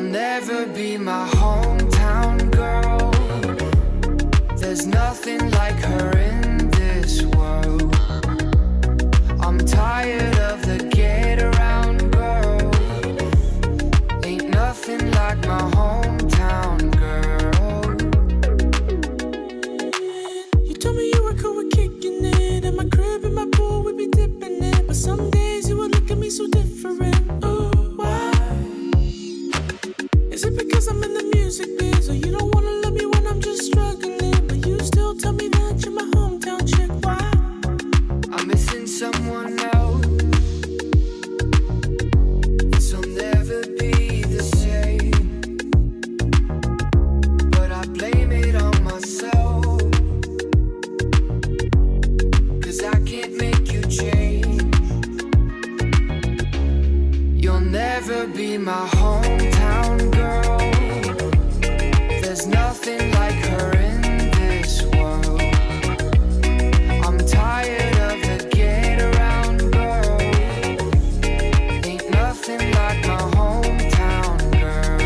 You'll never be my hometown girl. There's nothing like her in this world. I'm tired of the get around girl. Ain't nothing like my hometown girl. You told me you were cool with kicking it. In my crib, in my pool, we'd be dipping it. But some days you would look at me so different. Oh, why? Is it because I'm in the music biz? Or you don't wanna love me when I'm just struggling? But you still tell me that you're my hometown chick. Why? I'm missing someone else. This'll never be the same. But I blame it on myself. 'Cause I can't make you change. You'll never be my hometown girl. There's nothing like her in this world. I'm tired of the get around girl. Ain't nothing like my hometown girl.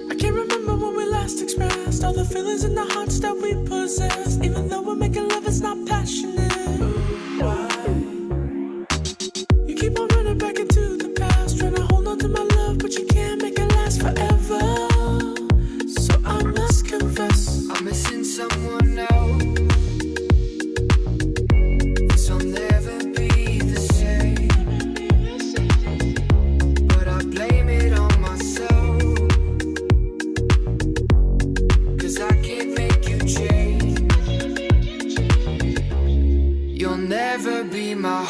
I can't remember when we last expressed all the feelings and the hearts that we possess. Even though we're making love, it's not passionate. Why? You keep on running back into the past, trying to hold on to my love, but you can't make it last forever. So I must confess, I'm missing someone else. This'll never be the same. But I blame it on myself. 'Cause I can't make you change. You'll never be my